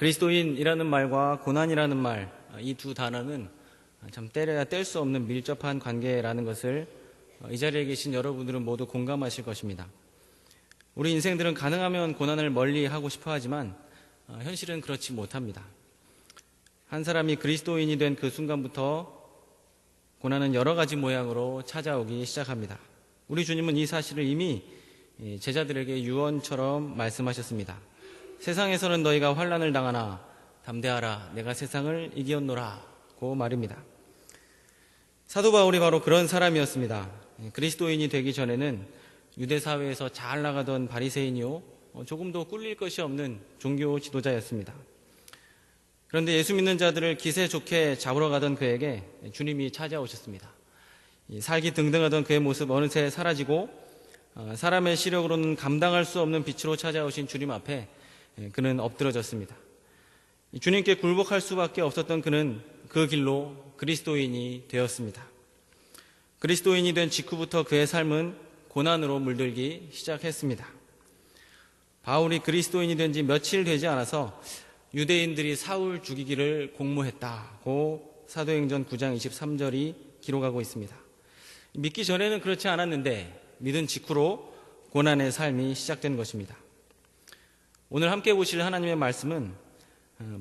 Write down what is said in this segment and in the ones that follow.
그리스도인이라는 말과 고난이라는 말, 이 두 단어는 참 떼려야 뗄 수 없는 밀접한 관계라는 것을 이 자리에 계신 여러분들은 모두 공감하실 것입니다. 우리 인생들은 가능하면 고난을 멀리 하고 싶어 하지만 현실은 그렇지 못합니다. 한 사람이 그리스도인이 된 그 순간부터 고난은 여러 가지 모양으로 찾아오기 시작합니다. 우리 주님은 이 사실을 이미 제자들에게 유언처럼 말씀하셨습니다. 세상에서는 너희가 환난을 당하나 담대하라, 내가 세상을 이기었노라 고 말입니다. 사도 바울이 바로 그런 사람이었습니다. 그리스도인이 되기 전에는 유대사회에서 잘 나가던 바리새인이요, 조금도 꿀릴 것이 없는 종교 지도자였습니다. 그런데 예수 믿는 자들을 기세 좋게 잡으러 가던 그에게 주님이 찾아오셨습니다. 살기 등등하던 그의 모습 어느새 사라지고 사람의 시력으로는 감당할 수 없는 빛으로 찾아오신 주님 앞에 그는 엎드러졌습니다. 주님께 굴복할 수밖에 없었던 그는 그 길로 그리스도인이 되었습니다. 그리스도인이 된 직후부터 그의 삶은 고난으로 물들기 시작했습니다. 바울이 그리스도인이 된 지 며칠 되지 않아서 유대인들이 사울 죽이기를 공모했다고 사도행전 9장 23절이 기록하고 있습니다. 믿기 전에는 그렇지 않았는데 믿은 직후로 고난의 삶이 시작된 것입니다. 오늘 함께 보실 하나님의 말씀은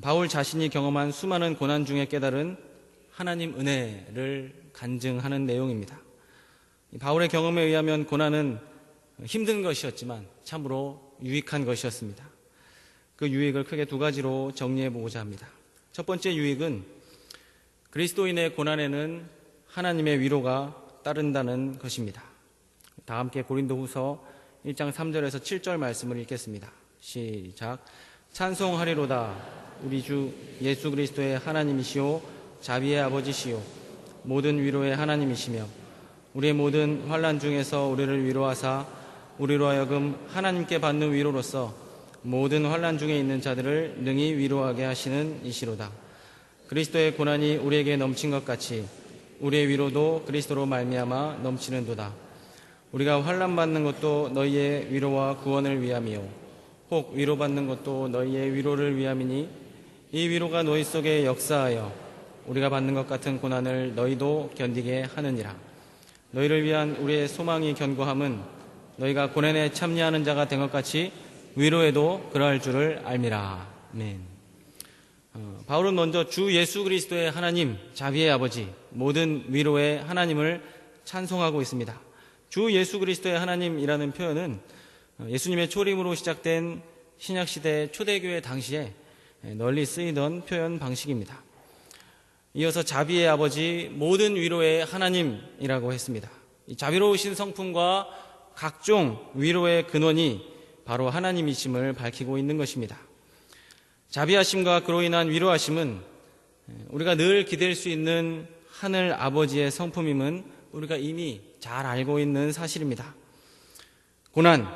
바울 자신이 경험한 수많은 고난 중에 깨달은 하나님 은혜를 간증하는 내용입니다. 바울의 경험에 의하면 고난은 힘든 것이었지만 참으로 유익한 것이었습니다. 그 유익을 크게 두 가지로 정리해 보고자 합니다. 첫 번째 유익은 그리스도인의 고난에는 하나님의 위로가 따른다는 것입니다. 다 함께 고린도후서 1장 3절에서 7절 말씀을 읽겠습니다. 시작. 찬송하리로다. 우리 주 예수 그리스도의 하나님이시오 자비의 아버지시오 모든 위로의 하나님이시며 우리의 모든 환난 중에서 우리를 위로하사 우리로 하여금 하나님께 받는 위로로서 모든 환난 중에 있는 자들을 능히 위로하게 하시는 이시로다. 그리스도의 고난이 우리에게 넘친 것 같이 우리의 위로도 그리스도로 말미암아 넘치는도다. 우리가 환난 받는 것도 너희의 위로와 구원을 위함이요 혹 위로받는 것도 너희의 위로를 위함이니 이 위로가 너희 속에 역사하여 우리가 받는 것 같은 고난을 너희도 견디게 하느니라. 너희를 위한 우리의 소망이 견고함은 너희가 고난에 참여하는 자가 된 것 같이 위로에도 그러할 줄을 알미라. 아멘. 바울은 먼저 주 예수 그리스도의 하나님, 자비의 아버지, 모든 위로의 하나님을 찬송하고 있습니다. 주 예수 그리스도의 하나님이라는 표현은 예수님의 초림으로 시작된 신약시대 초대교회 당시에 널리 쓰이던 표현 방식입니다. 이어서 자비의 아버지, 모든 위로의 하나님이라고 했습니다. 이 자비로우신 성품과 각종 위로의 근원이 바로 하나님이심을 밝히고 있는 것입니다. 자비하심과 그로 인한 위로하심은 우리가 늘 기댈 수 있는 하늘 아버지의 성품임은 우리가 이미 잘 알고 있는 사실입니다. 고난,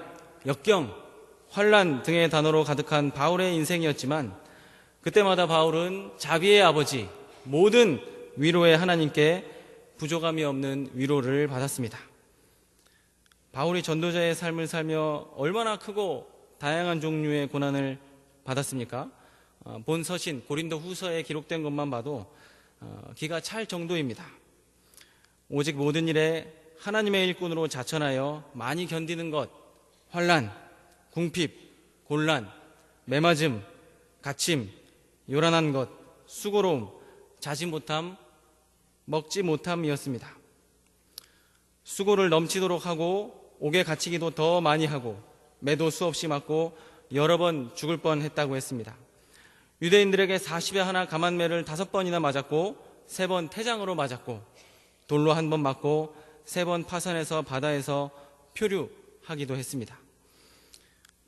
역경, 환난 등의 단어로 가득한 바울의 인생이었지만 그때마다 바울은 자비의 아버지, 모든 위로의 하나님께 부족함이 없는 위로를 받았습니다. 바울이 전도자의 삶을 살며 얼마나 크고 다양한 종류의 고난을 받았습니까? 본 서신 고린도 후서에 기록된 것만 봐도 기가 찰 정도입니다. 오직 모든 일에 하나님의 일꾼으로 자천하여 많이 견디는 것, 환난, 궁핍, 곤란, 매맞음, 갇힘, 요란한 것, 수고로움, 자지 못함, 먹지 못함이었습니다. 수고를 넘치도록 하고 옥에 갇히기도 더 많이 하고 매도 수없이 맞고 여러 번 죽을 뻔했다고 했습니다. 유대인들에게 40에 하나 감한매를 5번이나 맞았고 3번 태장으로 맞았고 돌로 1번 맞고 3번 파선해서 바다에서 표류하기도 했습니다.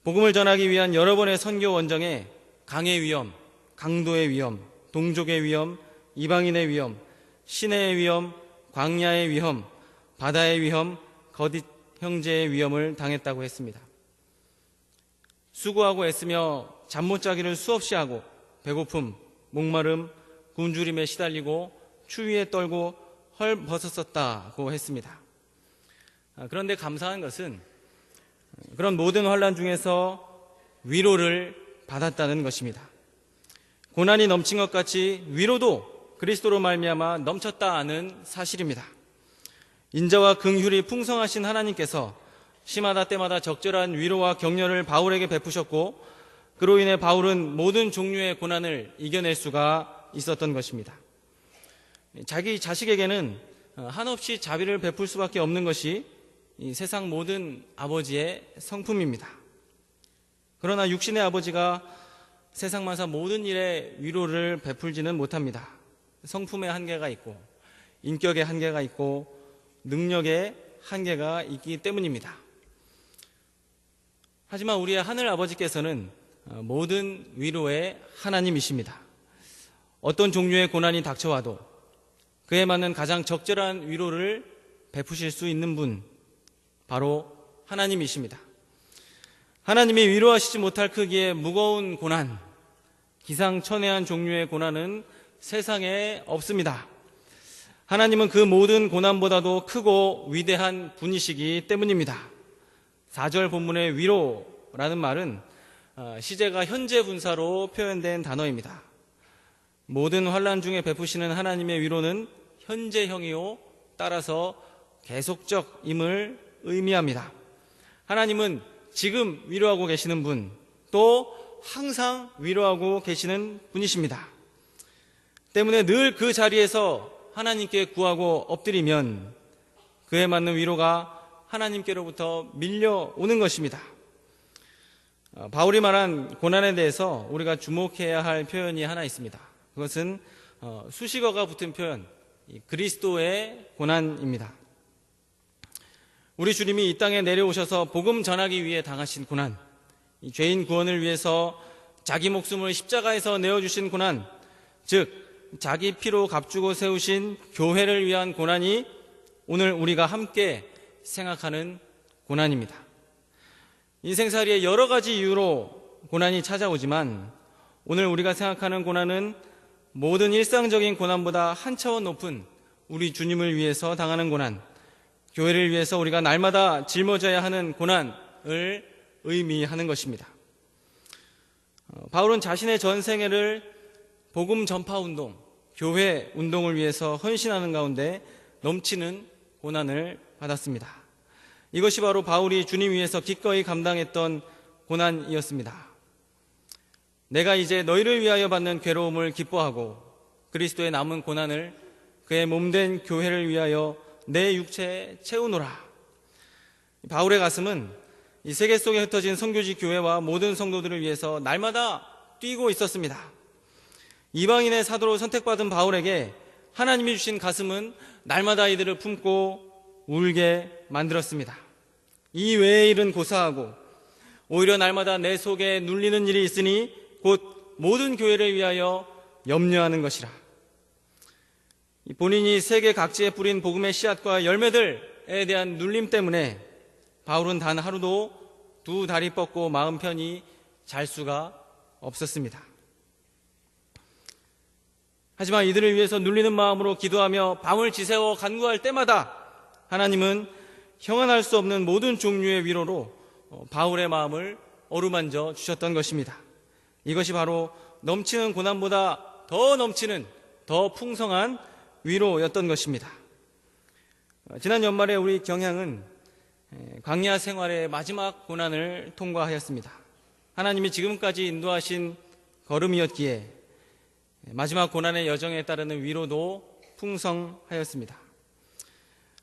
복음을 전하기 위한 여러 번의 선교 원정에 강의 위험, 강도의 위험, 동족의 위험, 이방인의 위험, 시내의 위험, 광야의 위험, 바다의 위험, 거짓 형제의 위험을 당했다고 했습니다. 수고하고 애쓰며 잠 못 자기를 수없이 하고 배고픔, 목마름, 굶주림에 시달리고 추위에 떨고 헐벗었었다고 했습니다. 그런데 감사한 것은 그런 모든 환난 중에서 위로를 받았다는 것입니다. 고난이 넘친 것 같이 위로도 그리스도로 말미암아 넘쳤다 하는 사실입니다. 인자와 긍휼이 풍성하신 하나님께서 시마다 때마다 적절한 위로와 격려를 바울에게 베푸셨고, 그로 인해 바울은 모든 종류의 고난을 이겨낼 수가 있었던 것입니다. 자기 자식에게는 한없이 자비를 베풀 수밖에 없는 것이 이 세상 모든 아버지의 성품입니다. 그러나 육신의 아버지가 세상 만사 모든 일에 위로를 베풀지는 못합니다. 성품의 한계가 있고, 인격의 한계가 있고, 능력의 한계가 있기 때문입니다. 하지만 우리의 하늘 아버지께서는 모든 위로의 하나님이십니다. 어떤 종류의 고난이 닥쳐와도 그에 맞는 가장 적절한 위로를 베푸실 수 있는 분, 바로 하나님이십니다. 하나님이 위로하시지 못할 크기의 무거운 고난, 기상천외한 종류의 고난은 세상에 없습니다. 하나님은 그 모든 고난보다도 크고 위대한 분이시기 때문입니다. 4절 본문의 위로라는 말은 시제가 현재 분사로 표현된 단어입니다. 모든 환난 중에 베푸시는 하나님의 위로는 현재형이요, 따라서 계속적임을 의미합니다. 하나님은 지금 위로하고 계시는 분, 또 항상 위로하고 계시는 분이십니다. 때문에 늘 그 자리에서 하나님께 구하고 엎드리면 그에 맞는 위로가 하나님께로부터 밀려오는 것입니다. 바울이 말한 고난에 대해서 우리가 주목해야 할 표현이 하나 있습니다. 그것은 수식어가 붙은 표현, 그리스도의 고난입니다. 우리 주님이 이 땅에 내려오셔서 복음 전하기 위해 당하신 고난, 죄인 구원을 위해서 자기 목숨을 십자가에서 내어주신 고난, 즉 자기 피로 값주고 세우신 교회를 위한 고난이 오늘 우리가 함께 생각하는 고난입니다. 인생살이에 여러 가지 이유로 고난이 찾아오지만 오늘 우리가 생각하는 고난은 모든 일상적인 고난보다 한 차원 높은 우리 주님을 위해서 당하는 고난, 교회를 위해서 우리가 날마다 짊어져야 하는 고난을 의미하는 것입니다. 바울은 자신의 전생애를 복음 전파 운동, 교회 운동을 위해서 헌신하는 가운데 넘치는 고난을 받았습니다. 이것이 바로 바울이 주님 위해서 기꺼이 감당했던 고난이었습니다. 내가 이제 너희를 위하여 받는 괴로움을 기뻐하고 그리스도의 남은 고난을 그의 몸된 교회를 위하여 내 육체에 채우노라. 바울의 가슴은 이 세계 속에 흩어진 선교지 교회와 모든 성도들을 위해서 날마다 뛰고 있었습니다. 이방인의 사도로 선택받은 바울에게 하나님이 주신 가슴은 날마다 이들을 품고 울게 만들었습니다. 이 외의 일은 고사하고 오히려 날마다 내 속에 눌리는 일이 있으니 곧 모든 교회를 위하여 염려하는 것이라. 본인이 세계 각지에 뿌린 복음의 씨앗과 열매들에 대한 눌림 때문에 바울은 단 하루도 두 다리 뻗고 마음 편히 잘 수가 없었습니다. 하지만 이들을 위해서 눌리는 마음으로 기도하며 밤을 지새워 간구할 때마다 하나님은 형언할 수 없는 모든 종류의 위로로 바울의 마음을 어루만져 주셨던 것입니다. 이것이 바로 넘치는 고난보다 더 넘치는 더 풍성한 위로였던 것입니다. 지난 연말에 우리 경향은 광야 생활의 마지막 고난을 통과하였습니다. 하나님이 지금까지 인도하신 걸음이었기에 마지막 고난의 여정에 따르는 위로도 풍성하였습니다.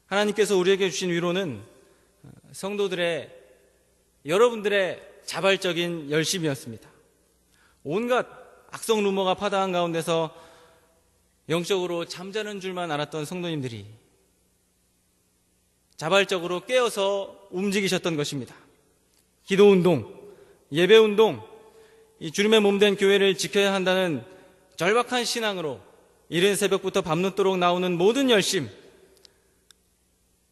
하나님께서 우리에게 주신 위로는 여러분들의 자발적인 열심이었습니다. 온갖 악성 루머가 파다한 가운데서 영적으로 잠자는 줄만 알았던 성도님들이 자발적으로 깨어서 움직이셨던 것입니다. 기도운동, 예배운동, 이 주님의 몸된 교회를 지켜야 한다는 절박한 신앙으로 이른 새벽부터 밤늦도록 나오는 모든 열심,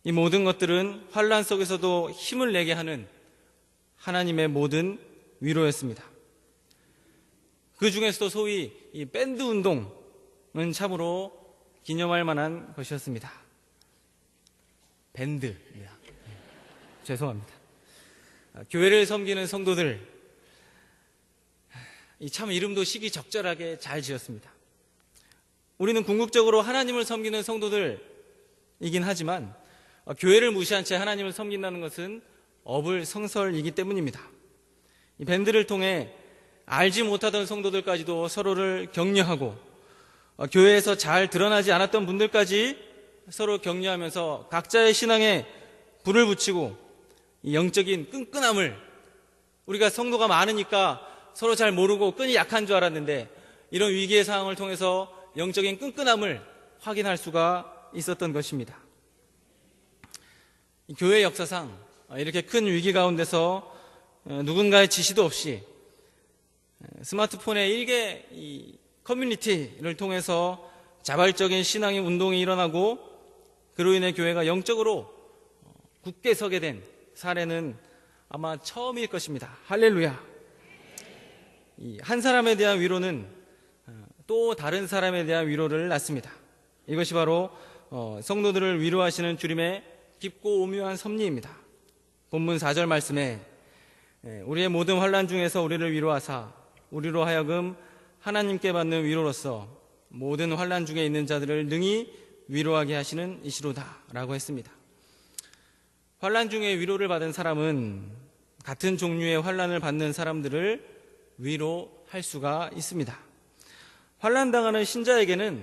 이 모든 것들은 환난 속에서도 힘을 내게 하는 하나님의 모든 위로였습니다. 그 중에서도 소위 이 밴드 운동은 참으로 기념할 만한 것이었습니다. 밴드입니다. 죄송합니다. 교회를 섬기는 성도들, 참 이름도 시기적절하게 잘 지었습니다. 우리는 궁극적으로 하나님을 섬기는 성도들이긴 하지만 교회를 무시한 채 하나님을 섬긴다는 것은 어불성설이기 때문입니다. 이 밴드를 통해 알지 못하던 성도들까지도 서로를 격려하고 교회에서 잘 드러나지 않았던 분들까지 서로 격려하면서 각자의 신앙에 불을 붙이고 이 영적인 끈끈함을, 우리가 성도가 많으니까 서로 잘 모르고 끈이 약한 줄 알았는데 이런 위기의 상황을 통해서 영적인 끈끈함을 확인할 수가 있었던 것입니다. 교회 역사상 이렇게 큰 위기 가운데서 누군가의 지시도 없이 스마트폰의 일개 이 커뮤니티를 통해서 자발적인 신앙의 운동이 일어나고 그로 인해 교회가 영적으로 굳게 서게 된 사례는 아마 처음일 것입니다. 할렐루야. 한 사람에 대한 위로는 또 다른 사람에 대한 위로를 낳습니다. 이것이 바로 성도들을 위로하시는 주님의 깊고 오묘한 섭리입니다. 본문 4절 말씀에 우리의 모든 환난 중에서 우리를 위로하사 우리로 하여금 하나님께 받는 위로로서 모든 환난 중에 있는 자들을 능히 위로하게 하시는 이시로다 라고 했습니다. 환난 중에 위로를 받은 사람은 같은 종류의 환난을 받는 사람들을 위로할 수가 있습니다. 환난당하는 신자에게는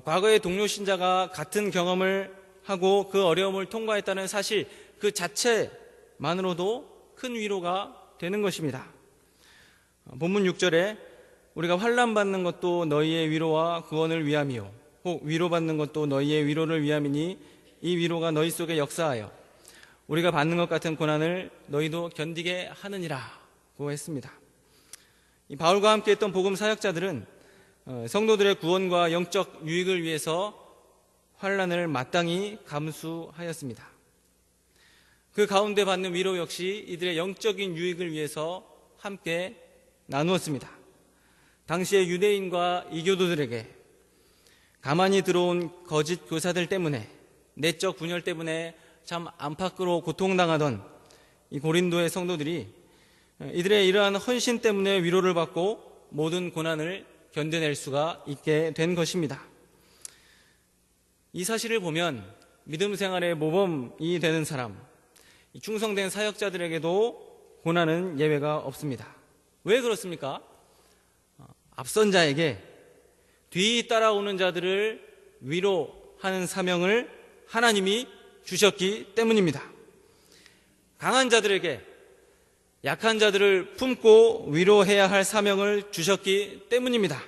과거의 동료 신자가 같은 경험을 하고 그 어려움을 통과했다는 사실 그 자체만으로도 큰 위로가 되는 것입니다. 본문 6절에 우리가 환난받는 것도 너희의 위로와 구원을 위함이요 혹 위로받는 것도 너희의 위로를 위함이니 이 위로가 너희 속에 역사하여 우리가 받는 것 같은 고난을 너희도 견디게 하느니라고 했습니다. 이 바울과 함께 했던 복음 사역자들은 성도들의 구원과 영적 유익을 위해서 환난을 마땅히 감수하였습니다. 그 가운데 받는 위로 역시 이들의 영적인 유익을 위해서 함께 나누었습니다. 당시의 유대인과 이교도들에게 가만히 들어온 거짓 교사들 때문에, 내적 분열 때문에 참 안팎으로 고통당하던 이 고린도의 성도들이 이들의 이러한 헌신 때문에 위로를 받고 모든 고난을 견뎌낼 수가 있게 된 것입니다. 이 사실을 보면 믿음 생활의 모범이 되는 사람, 충성된 사역자들에게도 고난은 예외가 없습니다. 왜 그렇습니까? 앞선 자에게 뒤 따라오는 자들을 위로하는 사명을 하나님이 주셨기 때문입니다. 강한 자들에게 약한 자들을 품고 위로해야 할 사명을 주셨기 때문입니다.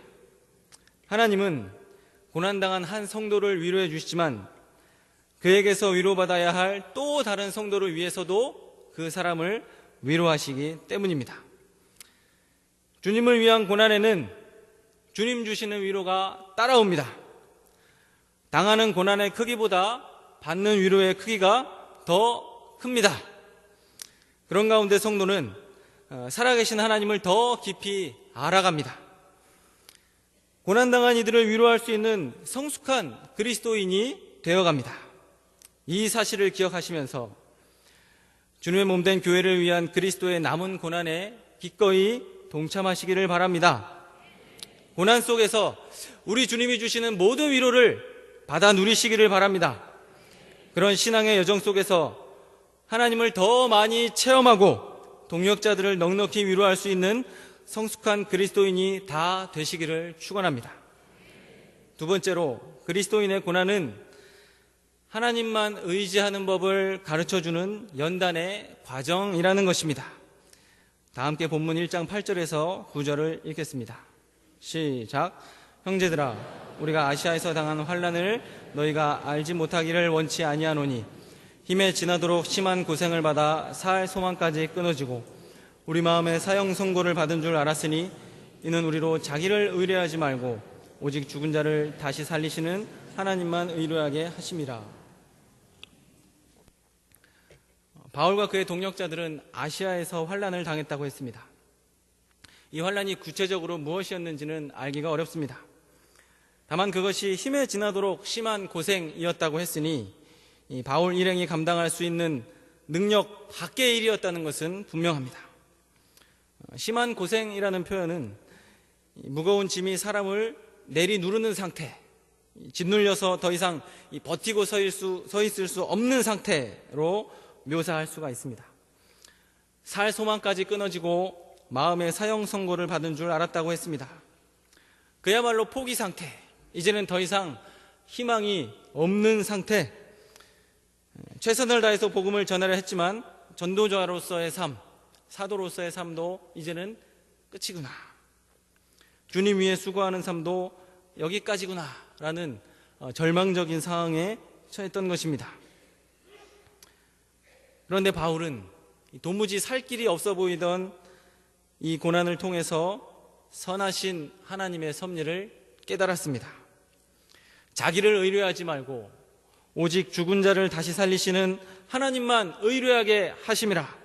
하나님은 고난당한 한 성도를 위로해 주시지만 그에게서 위로받아야 할 또 다른 성도를 위해서도 그 사람을 위로하시기 때문입니다. 주님을 위한 고난에는 주님 주시는 위로가 따라옵니다. 당하는 고난의 크기보다 받는 위로의 크기가 더 큽니다. 그런 가운데 성도는 살아계신 하나님을 더 깊이 알아갑니다. 고난당한 이들을 위로할 수 있는 성숙한 그리스도인이 되어갑니다. 이 사실을 기억하시면서 주님의 몸된 교회를 위한 그리스도의 남은 고난에 기꺼이 동참하시기를 바랍니다. 고난 속에서 우리 주님이 주시는 모든 위로를 받아 누리시기를 바랍니다. 그런 신앙의 여정 속에서 하나님을 더 많이 체험하고 동역자들을 넉넉히 위로할 수 있는 성숙한 그리스도인이 다 되시기를 축원합니다. 두 번째로, 그리스도인의 고난은 하나님만 의지하는 법을 가르쳐주는 연단의 과정이라는 것입니다. 다 함께 본문 1장 8절에서 9절을 읽겠습니다. 시작. 형제들아, 우리가 아시아에서 당한 환난을 너희가 알지 못하기를 원치 아니하노니 힘에 지나도록 심한 고생을 받아 살 소망까지 끊어지고 우리 마음에 사형 선고를 받은 줄 알았으니 이는 우리로 자기를 의뢰하지 말고 오직 죽은 자를 다시 살리시는 하나님만 의뢰하게 하심이라. 바울과 그의 동역자들은 아시아에서 환난을 당했다고 했습니다. 이 환난이 구체적으로 무엇이었는지는 알기가 어렵습니다. 다만 그것이 힘에 지나도록 심한 고생이었다고 했으니 이 바울 일행이 감당할 수 있는 능력 밖의 일이었다는 것은 분명합니다. 심한 고생이라는 표현은 무거운 짐이 사람을 내리누르는 상태, 짓눌려서 더 이상 버티고 서 있을 수 없는 상태로 묘사할 수가 있습니다. 살 소망까지 끊어지고 마음의 사형 선고를 받은 줄 알았다고 했습니다. 그야말로 포기 상태, 이제는 더 이상 희망이 없는 상태. 최선을 다해서 복음을 전하려 했지만 전도자로서의 삶, 사도로서의 삶도 이제는 끝이구나, 주님 위해 수고하는 삶도 여기까지구나 라는 절망적인 상황에 처했던 것입니다. 그런데 바울은 도무지 살 길이 없어 보이던 이 고난을 통해서 선하신 하나님의 섭리를 깨달았습니다. 자기를 의뢰하지 말고 오직 죽은 자를 다시 살리시는 하나님만 의뢰하게 하심이라.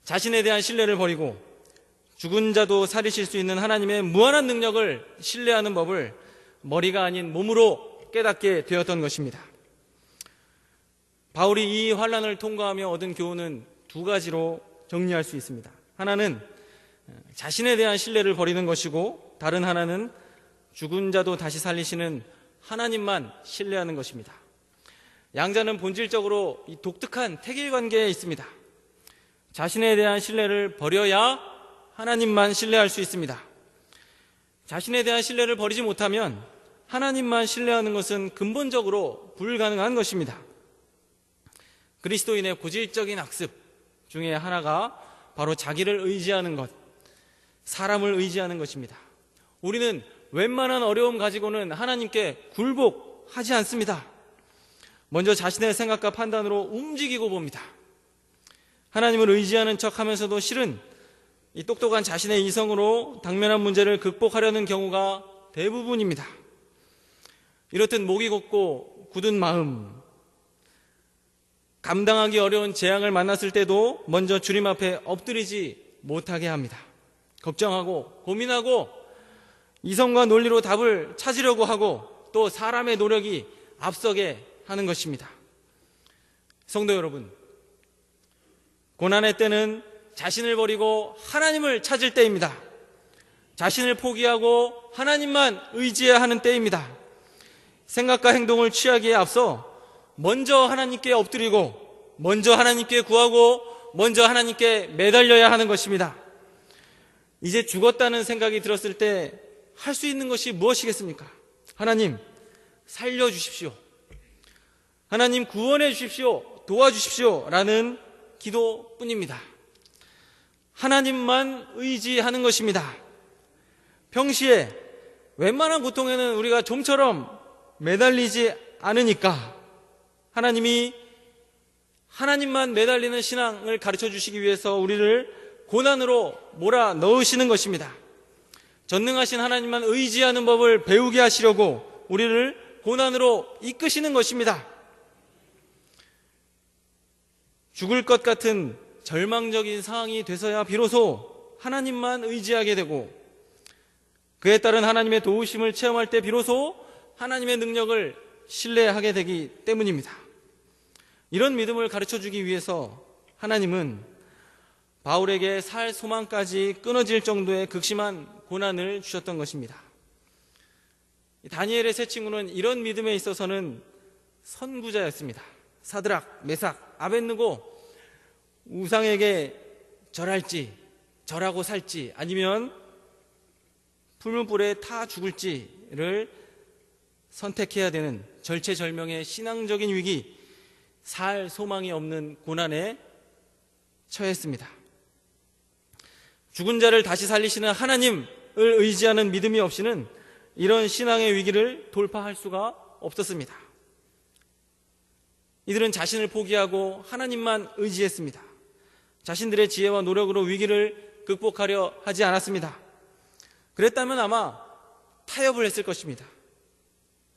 자신에 대한 신뢰를 버리고 죽은 자도 살리실 수 있는 하나님의 무한한 능력을 신뢰하는 법을 머리가 아닌 몸으로 깨닫게 되었던 것입니다. 바울이 이 환난을 통과하며 얻은 교훈은 두 가지로 정리할 수 있습니다. 하나는 자신에 대한 신뢰를 버리는 것이고, 다른 하나는 죽은 자도 다시 살리시는 하나님만 신뢰하는 것입니다. 양자는 본질적으로 이 독특한 택일 관계에 있습니다. 자신에 대한 신뢰를 버려야 하나님만 신뢰할 수 있습니다. 자신에 대한 신뢰를 버리지 못하면 하나님만 신뢰하는 것은 근본적으로 불가능한 것입니다. 그리스도인의 고질적인 악습 중에 하나가 바로 자기를 의지하는 것, 사람을 의지하는 것입니다. 우리는 웬만한 어려움 가지고는 하나님께 굴복하지 않습니다. 먼저 자신의 생각과 판단으로 움직이고 봅니다. 하나님을 의지하는 척하면서도 실은 이 똑똑한 자신의 이성으로 당면한 문제를 극복하려는 경우가 대부분입니다. 이렇듯 목이 곧고 굳은 마음, 감당하기 어려운 재앙을 만났을 때도 먼저 주님 앞에 엎드리지 못하게 합니다. 걱정하고 고민하고 이성과 논리로 답을 찾으려고 하고 또 사람의 노력이 앞서게 하는 것입니다. 성도 여러분, 고난의 때는 자신을 버리고 하나님을 찾을 때입니다. 자신을 포기하고 하나님만 의지해야 하는 때입니다. 생각과 행동을 취하기에 앞서 먼저 하나님께 엎드리고 먼저 하나님께 구하고 먼저 하나님께 매달려야 하는 것입니다. 이제 죽었다는 생각이 들었을 때 할 수 있는 것이 무엇이겠습니까? 하나님, 살려주십시오. 하나님, 구원해 주십시오. 도와주십시오. 라는 기도뿐입니다. 하나님만 의지하는 것입니다. 평시에 웬만한 고통에는 우리가 좀처럼 매달리지 않으니까 하나님이 하나님만 매달리는 신앙을 가르쳐 주시기 위해서 우리를 고난으로 몰아 넣으시는 것입니다. 전능하신 하나님만 의지하는 법을 배우게 하시려고 우리를 고난으로 이끄시는 것입니다. 죽을 것 같은 절망적인 상황이 돼서야 비로소 하나님만 의지하게 되고, 그에 따른 하나님의 도우심을 체험할 때 비로소 하나님의 능력을 신뢰하게 되기 때문입니다. 이런 믿음을 가르쳐주기 위해서 하나님은 바울에게 살 소망까지 끊어질 정도의 극심한 고난을 주셨던 것입니다. 다니엘의 세 친구는 이런 믿음에 있어서는 선구자였습니다. 사드락, 메삭, 아벳느고, 우상에게 절할지, 절하고 살지, 아니면 풀무불에 타 죽을지를 선택해야 되는 절체절명의 신앙적인 위기, 살 소망이 없는 고난에 처했습니다. 죽은 자를 다시 살리시는 하나님을 의지하는 믿음이 없이는 이런 신앙의 위기를 돌파할 수가 없었습니다. 이들은 자신을 포기하고 하나님만 의지했습니다. 자신들의 지혜와 노력으로 위기를 극복하려 하지 않았습니다. 그랬다면 아마 타협을 했을 것입니다.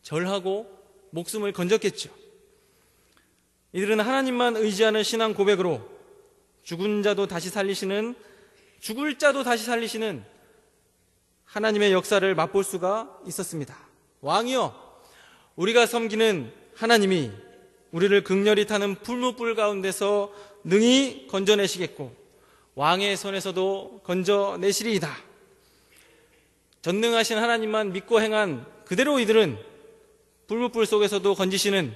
절하고 목숨을 건졌겠죠. 이들은 하나님만 의지하는 신앙 고백으로 죽은 자도 다시 살리시는, 죽을 자도 다시 살리시는 하나님의 역사를 맛볼 수가 있었습니다. 왕이여, 우리가 섬기는 하나님이 우리를 극렬히 타는 풀무불 가운데서 능히 건져내시겠고 왕의 손에서도 건져내시리이다. 전능하신 하나님만 믿고 행한 그대로 이들은 불무불 속에서도 건지시는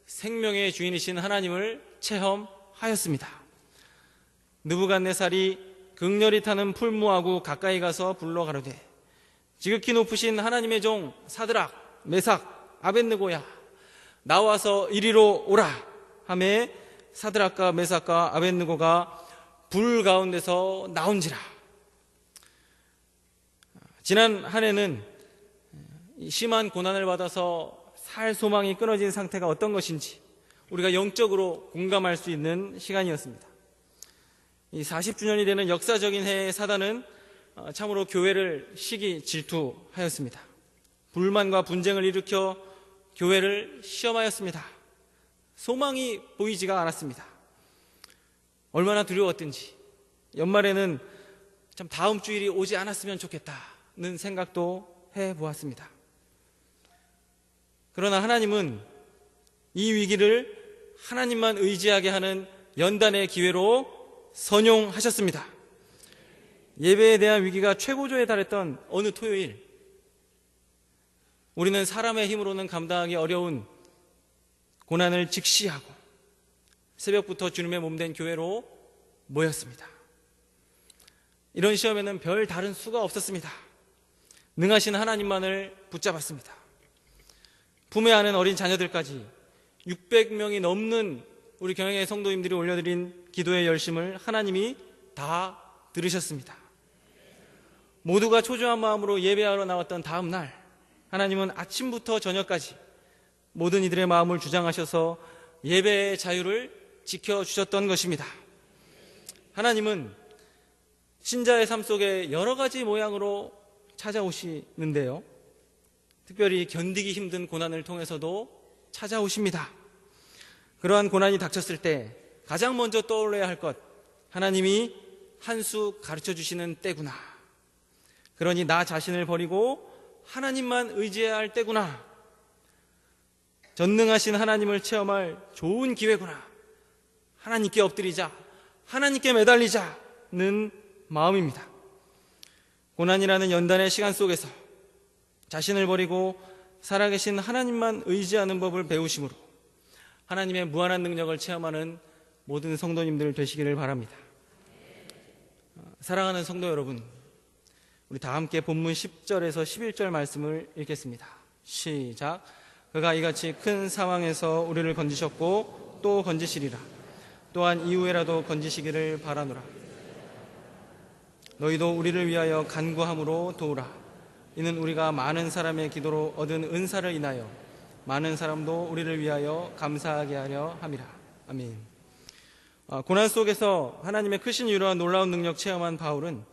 생명의 주인이신 하나님을 체험하였습니다. 느부갓네살이 극렬히 타는 풀무하고 가까이 가서 불러 가로되 지극히 높으신 하나님의 종 사드락 메삭 아벳느고야 나와서 이리로 오라 하매 사드락과 메삭과 아벳느고가 불 가운데서 나온지라. 지난 한 해는 심한 고난을 받아서 살 소망이 끊어진 상태가 어떤 것인지 우리가 영적으로 공감할 수 있는 시간이었습니다. 이 40주년이 되는 역사적인 해에 사단은 참으로 교회를 시기 질투하였습니다. 불만과 분쟁을 일으켜 교회를 시험하였습니다. 소망이 보이지가 않았습니다. 얼마나 두려웠든지 연말에는 참 다음 주일이 오지 않았으면 좋겠다는 생각도 해보았습니다. 그러나 하나님은 이 위기를 하나님만 의지하게 하는 연단의 기회로 선용하셨습니다. 예배에 대한 위기가 최고조에 달했던 어느 토요일, 우리는 사람의 힘으로는 감당하기 어려운 고난을 직시하고 새벽부터 주님의 몸된 교회로 모였습니다. 이런 시험에는 별 다른 수가 없었습니다. 능하신 하나님만을 붙잡았습니다. 품에 안은 어린 자녀들까지 600명이 넘는 우리 경영의 성도님들이 올려드린 기도의 열심을 하나님이 다 들으셨습니다. 모두가 초조한 마음으로 예배하러 나왔던 다음 날, 하나님은 아침부터 저녁까지 모든 이들의 마음을 주장하셔서 예배의 자유를 지켜주셨던 것입니다. 하나님은 신자의 삶 속에 여러 가지 모양으로 찾아오시는데요, 특별히 견디기 힘든 고난을 통해서도 찾아오십니다. 그러한 고난이 닥쳤을 때 가장 먼저 떠올려야 할 것, 하나님이 한 수 가르쳐 주시는 때구나. 그러니 나 자신을 버리고 하나님만 의지해야 할 때구나. 전능하신 하나님을 체험할 좋은 기회구나. 하나님께 엎드리자, 하나님께 매달리자는 마음입니다. 고난이라는 연단의 시간 속에서 자신을 버리고 살아계신 하나님만 의지하는 법을 배우심으로 하나님의 무한한 능력을 체험하는 모든 성도님들 되시기를 바랍니다. 사랑하는 성도 여러분, 우리 다 함께 본문 10절에서 11절 말씀을 읽겠습니다. 시작. 그가 이같이 큰 상황에서 우리를 건지셨고 또 건지시리라. 또한 이후에라도 건지시기를 바라노라. 너희도 우리를 위하여 간구함으로 도우라. 이는 우리가 많은 사람의 기도로 얻은 은사를 인하여 많은 사람도 우리를 위하여 감사하게 하려 함이라. 아멘. 고난 속에서 하나님의 크신 위로와 놀라운 능력 체험한 바울은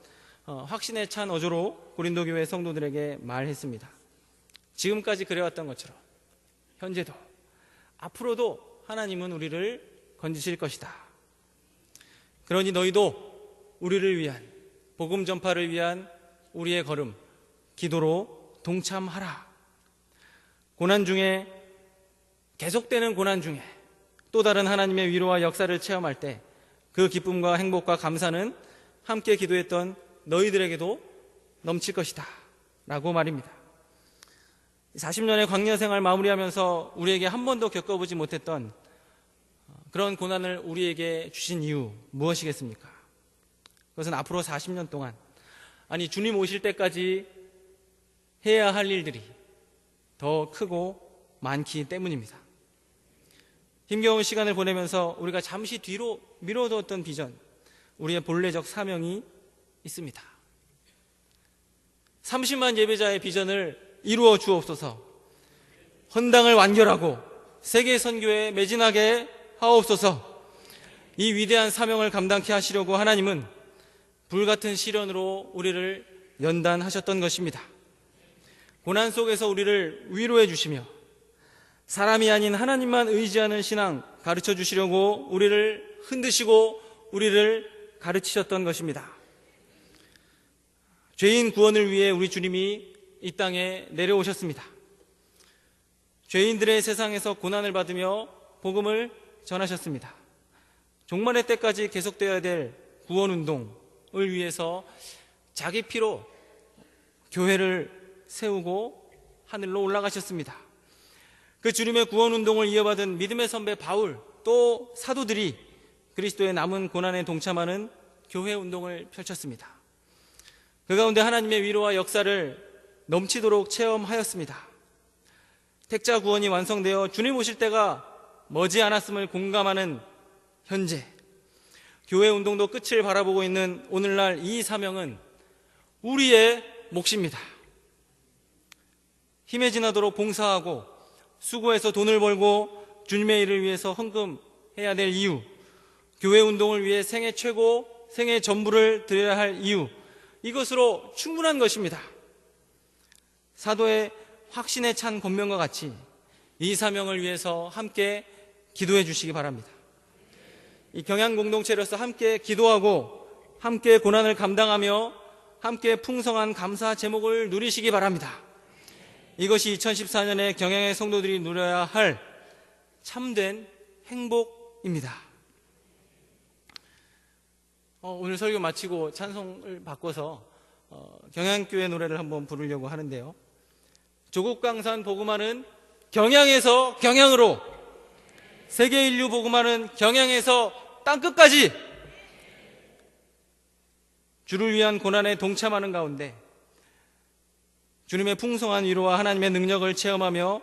확신에 찬 어조로 고린도 교회 성도들에게 말했습니다. 지금까지 그래왔던 것처럼 현재도 앞으로도 하나님은 우리를 건지실 것이다. 그러니 너희도 우리를 위한 복음 전파를 위한 우리의 걸음 기도로 동참하라. 고난 중에, 계속되는 고난 중에 또 다른 하나님의 위로와 역사를 체험할 때 그 기쁨과 행복과 감사는 함께 기도했던 너희들에게도 넘칠 것이다 라고 말입니다. 40년의 광야 생활 마무리하면서 우리에게 한 번도 겪어보지 못했던 그런 고난을 우리에게 주신 이유 무엇이겠습니까? 그것은 앞으로 40년 동안, 아니 주님 오실 때까지 해야 할 일들이 더 크고 많기 때문입니다. 힘겨운 시간을 보내면서 우리가 잠시 뒤로 미뤄두었던 비전, 우리의 본래적 사명이 있습니다. 30만 예배자의 비전을 이루어 주옵소서. 헌당을 완결하고 세계 선교에 매진하게 하옵소서. 이 위대한 사명을 감당케 하시려고 하나님은 불같은 시련으로 우리를 연단하셨던 것입니다. 고난 속에서 우리를 위로해 주시며 사람이 아닌 하나님만 의지하는 신앙 가르쳐 주시려고 우리를 흔드시고 우리를 가르치셨던 것입니다. 죄인 구원을 위해 우리 주님이 이 땅에 내려오셨습니다. 죄인들의 세상에서 고난을 받으며 복음을 전하셨습니다. 종말의 때까지 계속되어야 될 구원운동을 위해서 자기 피로 교회를 세우고 하늘로 올라가셨습니다. 그 주님의 구원운동을 이어받은 믿음의 선배 바울, 또 사도들이 그리스도의 남은 고난에 동참하는 교회운동을 펼쳤습니다. 그 가운데 하나님의 위로와 역사를 넘치도록 체험하였습니다. 택자 구원이 완성되어 주님 오실 때가 머지않았음을 공감하는 현재, 교회 운동도 끝을 바라보고 있는 오늘날 이 사명은 우리의 몫입니다. 힘에 지나도록 봉사하고 수고해서 돈을 벌고 주님의 일을 위해서 헌금해야 될 이유, 교회 운동을 위해 생애 최고, 생애 전부를 드려야 할 이유, 이것으로 충분한 것입니다. 사도의 확신에 찬 권면과 같이 이 사명을 위해서 함께 기도해 주시기 바랍니다. 이 경양 공동체로서 함께 기도하고 함께 고난을 감당하며 함께 풍성한 감사 제목을 누리시기 바랍니다. 이것이 2014년에 경양의 성도들이 누려야 할 참된 행복입니다. 오늘 설교 마치고 찬송을 바꿔서 경양교회 노래를 한번 부르려고 하는데요. 조국강산 복음화는 경양에서 경양으로, 세계 인류 복음화는 경양에서 땅끝까지, 주를 위한 고난에 동참하는 가운데 주님의 풍성한 위로와 하나님의 능력을 체험하며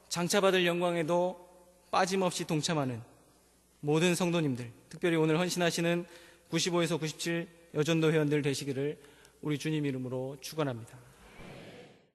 장차받을 영광에도 빠짐없이 동참하는 모든 성도님들, 특별히 오늘 헌신하시는 95에서 97 여전도 회원들 되시기를 우리 주님 이름으로 축원합니다.